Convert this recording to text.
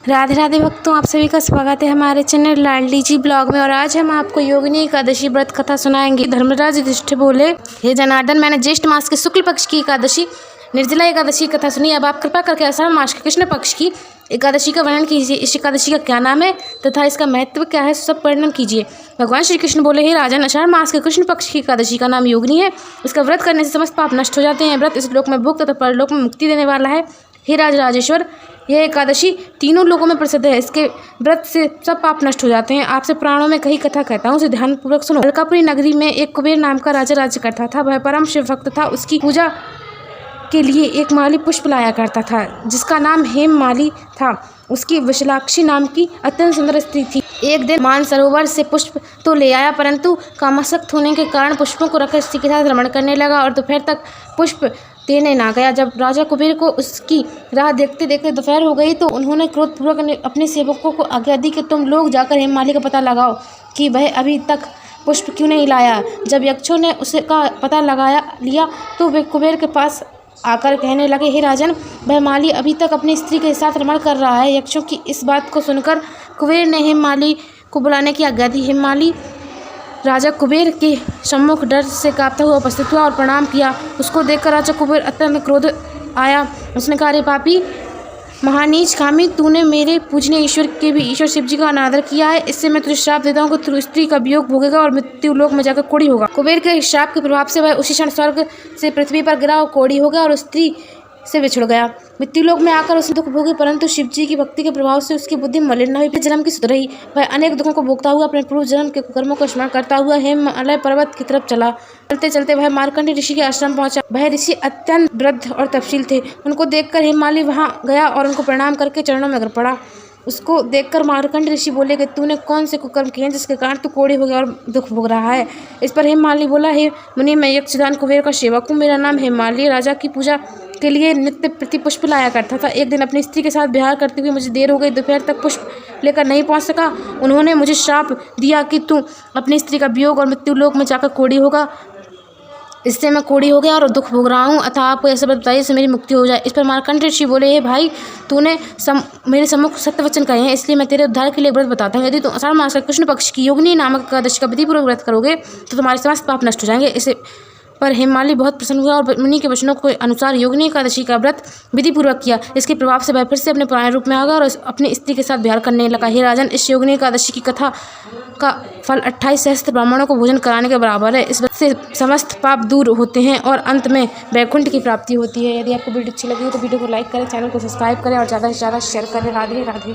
राधे राधे भक्तों, आप सभी का स्वागत है हमारे चैनल लाडली जी ब्लॉग में। और आज हम आपको योगिनी एकादशी व्रत कथा सुनाएंगे। धर्मराज युधिष्ठिर बोले, हे जनार्दन, मैंने ज्येष्ठ मास के शुक्ल पक्ष की एकादशी निर्जला एकादशी की कथा सुनी। अब आप कृपा करके आषाढ़ मास के कृष्ण पक्ष की एकादशी का वर्णन कीजिए। इस एकादशी का क्या नाम है तथा इसका महत्व क्या है, सब वर्णन कीजिए। भगवान श्री कृष्ण बोले, हे राजन, आषाढ़ मास के कृष्ण पक्ष की एकादशी का नाम योगिनी है। इसका व्रत करने से समस्त पाप नष्ट हो जाते हैं। व्रत इस लोक में भोग तथा परलोक में मुक्ति देने वाला है। हे राजराजेश्वर, यह एकादशी तीनों लोगों में प्रसिद्ध है। इसके व्रत से सब पाप नष्ट हो जाते हैं। आपसे पुराणों में कही कथा कहता हूँ, उसे ध्यानपूर्वक सुनो। अलकापुरी नगरी में एक कुबेर नाम का राजा राज्य करता था। वह परम शिव भक्त था। उसकी पूजा के लिए एक माली पुष्प लाया करता था, जिसका नाम हेम माली था। उसकी विशालाक्षी नाम की अत्यंत सुंदर स्त्री थी। एक दिन मानसरोवर से पुष्प तो ले आया, परंतु कामासक्त होने के कारण पुष्पों को रखकर स्त्री के साथ रमण करने लगा और दोपहर तक पुष्प देने ना गया। जब राजा कुबेर को उसकी राह देखते देखते दोपहर हो गई, तो उन्होंने क्रोधपूर्वक अपने सेवकों को आज्ञा दी कि तुम लोग जाकर हेममाली का पता लगाओ कि वह अभी तक पुष्प क्यों नहीं लाया। जब यक्षों ने उसका पता लगा लिया तो वे कुबेर के पास आकर कहने लगे, हे राजन, वह माली अभी तक अपनी स्त्री के साथ रमण कर रहा है। यक्षों की इस बात को सुनकर कुबेर ने हेममाली को बुलाने की आज्ञा दी। हेममाली राजा कुबेर के सम्मुख डर से कांपता हुआ उपस्थित हुआ और प्रणाम किया। उसको देखकर राजा कुबेर अत्यंत क्रोध आया। उसने कहा, अरे पापी महानीच कामी, तूने मेरे पूजनीय ईश्वर के भी ईश्वर शिव जी का अनादर किया है। इससे मैं तुझे श्राप देता हूँ कि तू स्त्री का वियोग भोगेगा और मृत्यु लोक में जाकर कोढ़ी होगा। कुबेर के श्राप के प्रभाव से वह उसी क्षण स्वर्ग से पृथ्वी पर गिरा और कोढ़ी हो गया और स्त्री से बिछुड़ गया। मृत्युलोक में आकर उसने दुख भोगे, परंतु शिव जी की भक्ति के प्रभाव से उसकी बुद्धि मलिन न हुई, जन्म की सुधर रही। वह अनेक दुखों को भोगता हुआ अपने पूर्व जन्म के कर्मों को स्मरण करता हुआ हिमालय पर्वत की तरफ चला। चलते चलते वह मार्कंडेय ऋषि के आश्रम पहुंचा। वह ऋषि अत्यंत वृद्ध और तपशील थे। उनको देखकर हेममाली वहां गया और उनको प्रणाम करके चरणों में गिर पड़ा। उसको देखकर मार्कंडेय ऋषि बोले कि तूने कौन से कुकर्म किए हैं जिसके कारण तू कोढ़ी हो गया और दुख भोग रहा है। इस पर हेममाली बोला, हे मुनि, मैं यक्षदान कुबेर का सेवक हूँ। मेरा नाम हेममाली। राजा की पूजा के लिए नित्य प्रति पुष्प लाया करता था। एक दिन अपनी स्त्री के साथ विहार करते हुए मुझे देर हो गई। दोपहर तक पुष्प लेकर नहीं पहुंच सका। उन्होंने मुझे श्राप दिया कि तू अपनी स्त्री का वियोग और मृत्यु लोक में जाकर कोढ़ी होगा। इससे मैं कोढ़ी हो गया और दुख भोग रहा हूँ, अतः आपको ऐसा बताइए जिससे मेरी मुक्ति हो जाए। इस पर मार्कंडेय ऋषि बोले, हे भाई, तूने मेरे सम्मुख सत्य वचन कहे हैं, इसलिए मैं तेरे उद्धार के लिए व्रत बताता हूँ। यदि तुम आषाढ़ मास का कृष्ण पक्ष की योगिनी नामक एकादशी का विधिपूर्वक व्रत करोगे तो तुम्हारे समस्त पाप नष्ट हो जाएंगे। इसे पर हेममाली बहुत प्रसन्न हुआ और मुनि के वचनों के अनुसार योगिनी एकादशी का व्रत विधिपूर्वक किया। इसके प्रभाव से वह फिर से अपने पुराने रूप में आ गया और अपनी स्त्री के साथ विहार करने लगा। हे राजन, इस योगिनी एकादशी की कथा का फल 28 सहस्त्र ब्राह्मणों को भोजन कराने के बराबर है। इस व्रत से समस्त पाप दूर होते हैं और अंत में वैकुंठ की प्राप्ति होती है। यदि आपको वीडियो अच्छी लगी हो तो वीडियो को लाइक करें, चैनल को सब्सक्राइब करें और ज़्यादा से ज़्यादा शेयर करें। राधे राधे।